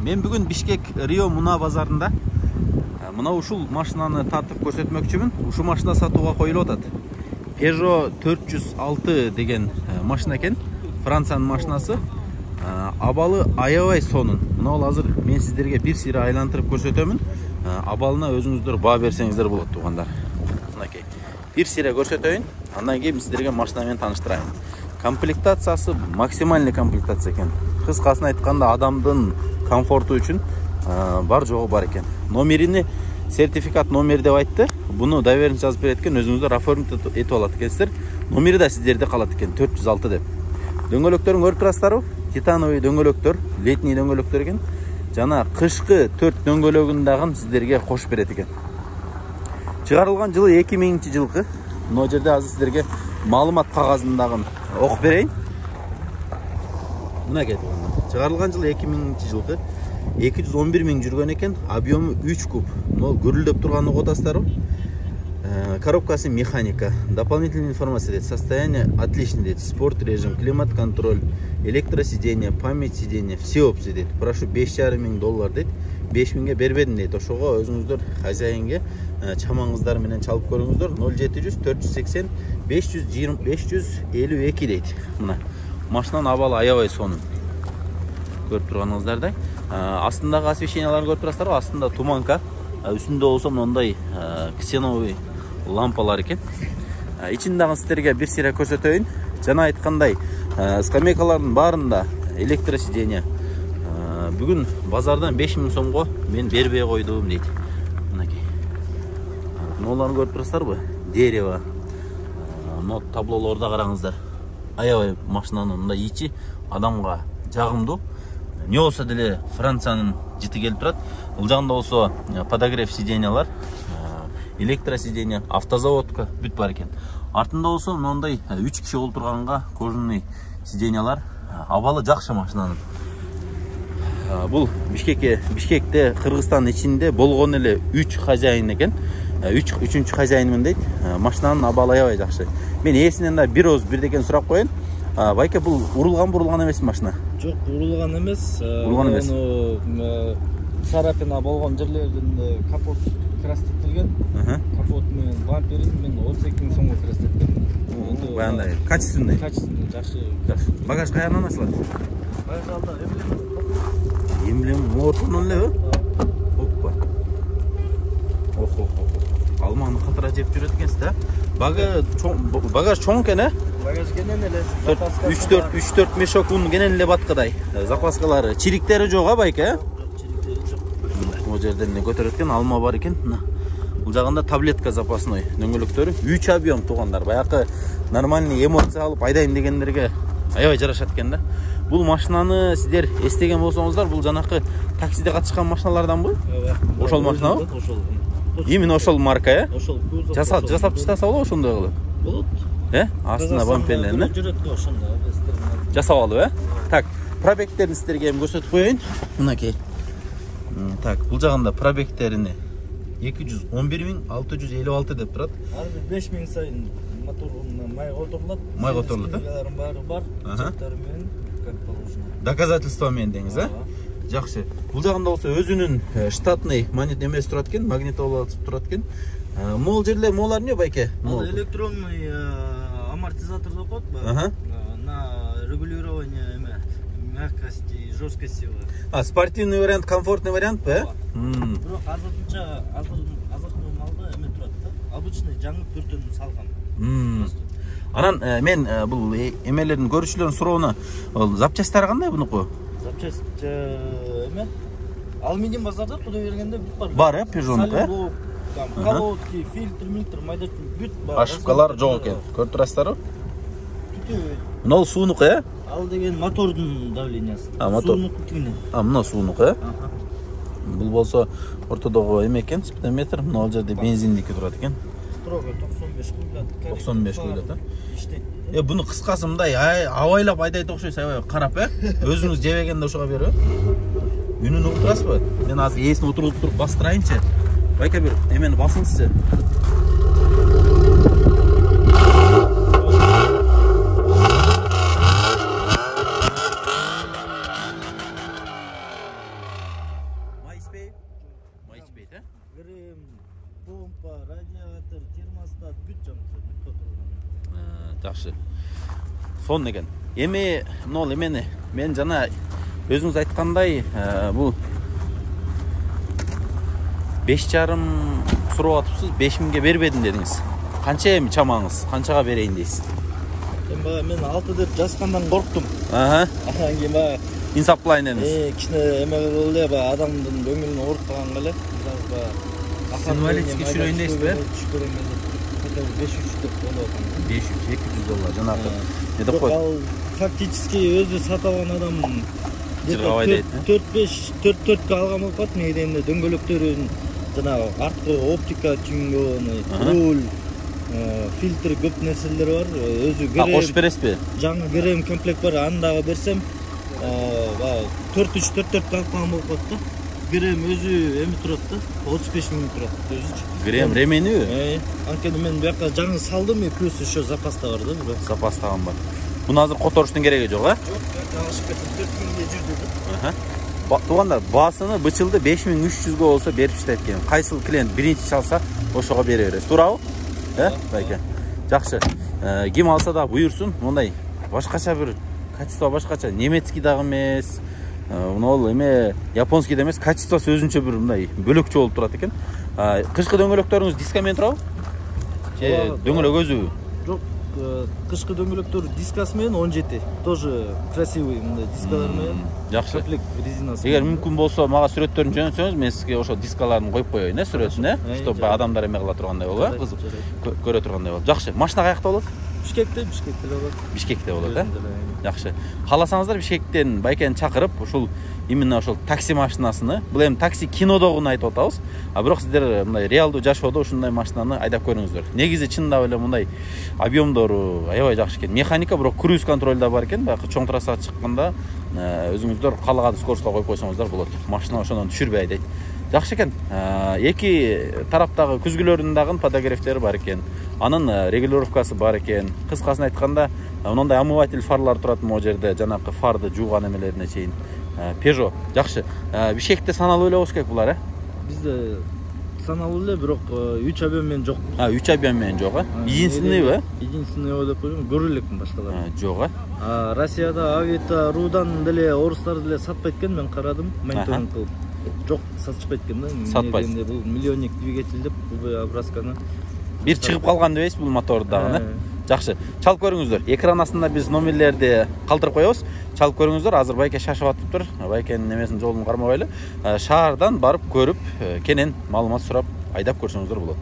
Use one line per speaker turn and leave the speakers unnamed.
Мен бүгін Бишкек Рио Муна базарында мына ушул машинаны тартып көрсөтмөкчүмүн. Ушул машина сатууга коюлуп атат. Peugeot 406 деген машина экен. Франциянын машинасы. Абалы аябай сонун. Мына ал азыр мен сиздерге бир сыйра айлантырып көрсөтөмүн. Абалына өзүңүздөр баа берсеңиздер болот туугандар. Мынакей. Бир сыйра көрсөтөйүн. Андан кийин сиздерге машина менен тааныштырайын. Комплектациясы максимальный комплектация экен. Кыскасын айтканда адамдын комфорту үчүн бар жогу бар экен. Номерини сертификат номер деп айтты. Буну доверенность жазып берет экен, өзүңүздөр оформить этип алат экенсиздер. Номери да сиздерде калат экен, 406 деп. Дөңгөлөктөрүн көрүп турасыздарбы? Титановый дөңгөлөктөр, летний дөңгөлөктөр экен. Жана кышкы 4 дөңгөлөгүн дагы сиздерге кошуп берет экен. Чыгарылган жылы 2000-жылкы. Мына жерде азыр сиздерге маалымат кагазын дагы окуп берейин. Мына кетип. Чыгарылган жылы 2000-жылкы. 211 миң жүргөн экен, объему 3 куб. Мына гүрүлдөп турганын угуп атасыздарбы? Коробкасы механика. Дополнительная информация дейт. Состояние отличное дейт. Спорт режим, климат контроль, электросиденье, память сиденья, все опции дейт. Прошу $5,5 миң дейт. 5 миңге бербедим дейт. Ошого өзүңүздөр хозяинге чамаңыздар менен чалып көрүңүздөр. 0700 480 552 дейт. Мына машинанын абалы аябай сонун. Көрүп турганыңыздардай. Астындагы освещенияларын көрүп турасыздарбы? Астында туманка, үстүндө болсо мындай ксеновый лампалар экен. Ичиндагы сиздерге бир сыйра көрсөтөйүн. Жана айткандай, скамейкалардын баарында электросиденье. Бүгүн базардан 5 миң сомго мен бербей койдум дейт. Мынакей. Мыналарды көрүп турасыздарбы? Дерево. Мына таблолордо караңыздар. Аябай машинанын мындай ичи адамга жагымдуу. Не болсо деле Франциянын жити келип турат. Бул жагында болсо подогрев сиденьялар, электросиденье, автозаводка бүт бар экен. Артында болсо мындай 3 киши олтурганга кожаный сиденьялар. Абалы жакшы машинанын. Бул Бишкекте, Кыргызстан ичинде болгон эле 3 хозяин экен. 3-үчүнчү хозяинмын дейт. Машинанын абалы аябай жакшы. Мен ээсинен да бир оз бирдекен сурап коеюн. Байке, бул урулган эмес машина?
Жок, урулган эмес.
Урулган эмес.
Царапина болгон жерлеринде капот крастеттелген. Капот менен бамперин мен 12 миң сомго крастеттем.
Баягындай качественный.
Качественный, жакшы.
Багаж каярынан ачылат?
Багаж алда эмблем.
Эмблем ортонун элеби? Оппа. Охо. Алманы катыра жеп жүрөт экенсиз да? Багаж чоң экен,
Багаж кенен эле.
3-4 мешок ун кенен эле баткыдай. Запаскалары, чириктери жок, байке?
Чириктери жок.
Бул жерден эле көтөрөт экен, алма бар экен. Бул жагында таблетка запасной дөңгөлөктөрү. 3 объем туугандар. Баягы нормальный эмоция алып айдайм дегендерге аябай жарашат экен да. Бул машинаны сиздер эстеген болсоңуздар, бул жанакы таксиде катышкан машиналарданбы? Ошол машинабы?
Ошол.
Именно ошол марка,
Ошол кузов.
Жасап чыгаса болобу ошондой кылып?
Болот.
Астына бамперлерин
жүрөт го ошондо.
жасап алып, Так, пробегтерин сиздерге эми көрсөтүп коеюн. Мынакей. Так, бул жагында пробегтерини 211.656 деп турат.
Ар 5 миң сайын моторуна май которулат.
Май которулат,
баары бар. Чектери менен как положено.
Доказательство менен деңиз, Жакшы. Бул жагында болсо өзүнүн штатный эмеси турат экен, магнитола турат экен. Мол жерлер, молар эмне байке?
Электронный амортизатор деп коет. На регулирование мягкости и жесткости.
Спортивный вариант, комфортный вариант,
Бирок азырынча малда эме турат да. Обычный жаңы түртөнү салган.
Анан мен бул эмелердин көрүүчүлөрдүн суроону, запчасттары кандай бунуку?
Запчасть эме алюминий базарда кудай бергенде бүт бар.
Бар, Peugeot-нуку,
колодки, фильтр, майда бүт бар.
Ошибкалар жок экен. Көрүп турасыздарбы? Мына суунуку,
Ал деген мотордун давлениясы.
Мотор.
Суунуку.
Мына суунуку, Бул болсо ортодогу эме экен, спидометр, мына жерде бензиндики турат экен.
Строго 95 куйлат.
95 куйлат,
иштейт.
Буну кыскасы мындай абайлап айдайт окшойсуз, аябай карап, өзүңүз жебегенде ошого берип. Үнүн угуп турасызбы? Мен азыр ээсин отургузуп туруп бастырайынчы. Байке, бир эмени басыңызчы.
крем, помпа, радиатор, термостат бүт жаңғыртады, бүт отырған.
Жақсы. Сон деген. Эми нол эмени мен жана өзүңүз айткандай бул 5,5 сурап атыпсыз, 5.000ге бербедим дедиңиз. Канча эми чамаңыз? Канчага берейин дейсиз?
Мен 6 деп жазгандан корктум. Анан баа
инсаплайн дедиңиз.
Кичине эме болду эле, баа адамдын көңүлүн ооруткан эле.
Инвалидский жүрөйүн дейсизби?
Хотя бы 500 деп болот.
500-200 доллар жанагы. Не деп
койду? Ал фактически өзү сатып алган адам
жыргабай дейт.
4-4ке алган болуп калат. Негеден дөңгөлөктөрүн жанагы арткы оптика түнгөнү, руль, фильтр көп нерселер бар. Өзү крем.
Кош бересизби?
Жаңы крем комплект бар, аны дагы берсем, 4-4 алган болуп калат да. Крем өзү эми турат да, 35.000 турат өзүчү.
Крем ремени?
Анткени мен бияка жаңы салдым, плюс еще запаста бар да, бирок.
Запастаган бар. Буну азыр которуштун кереги жок,
Жок, алышып кетип 4.000ге жүрдү.
Туугандар, баасыны бычылды 5.300ге болсо берип иштейт экен. Кайсыл клиент биринчи чалса, ошого бере бересиз. Туурабы? Байке. Жакшы. Ким алса да буйрсун, мындай башкача бир качество башкача, немецкий дагы эмес. Ол эме японский да эмес, качествосы өзүнчө бир мындай бөлөкчө болуп турат экен. Кышкы дөңгөлөктөрүңүз дискамен турабы? Же дөңгөлөк өзү?
Жок, кышкы дөңгөлөктөр дискасы менен 17. Тоже красивый мындай дискалар менен.
Жакшы.
Комплект резинасы.
Эгер мүмкүн болсо, мага сүрөттөрүн жөнөтсөңүз, мен сизге ошо дискаларын коюп коеюн, сүрөтүн, чтобы адамдар эме кыла тургандай болобу, кызык көрө тургандай болот. Жакшы. Машина каякта болот?
Бишкекте болот.
Бишкекте болот, Жакшы. Кааласаңыздар Бишкектен байкени чакырып, ушул именно ошол такси машинасыны, бул эми такси кинодогуну айтып атабыз. Бирок сиздер мындай реалдуу жашоодо ушундай машинаны айдап көрүңүздөр. Негизи чындап эле мындай объемдору аябай жакшы экен. Механика, бирок круиз контроль да бар экен. Баягы чоң трассага чыкканда өзүңүздөр каалаган скоростко коюп койсоңуздар болот. Машина ошондон түшүрбөй айдайт. Жакшы экен. Эки тараптагы күзгүлөрдүн дагы подогревтери бар экен. Анын регулировкасы бар экен. Кыскасын айтканда, мындай омыватель фарлар турат могу жерде, жанакы фарды жууган эмелерине чейин. Peugeot. Жакшы. Бишкекте саналуу эле болуш керек булар,
Бизде саналуу эле, бирок 3 объем менен жок.
3 объем менен жок, Единственный,
Единственный деп коюм, көрө элекмин башкалар.
Жок,
Россияда Авито, Рудан деле, орустар деле сатпайт экен, мен карадым, мониторинг кылып. Жок, сатышпайт экен да.
Сатпайт.
Бул миллионник двигатель деп, бул образканы.
Бир чыгып калган дебейсиз бул моторду дагы, Жакшы. Чалып көрүңүздөр. Экран астында биз номерлерди калтырып коебуз. Чалып көрүңүздөр. Азыр байке шашып атыптыр. Байкенин немесин жолун кармабайлы. Шаардан барып көрүп, кенен маалымат сурап айдап көрсөңүздөр болот.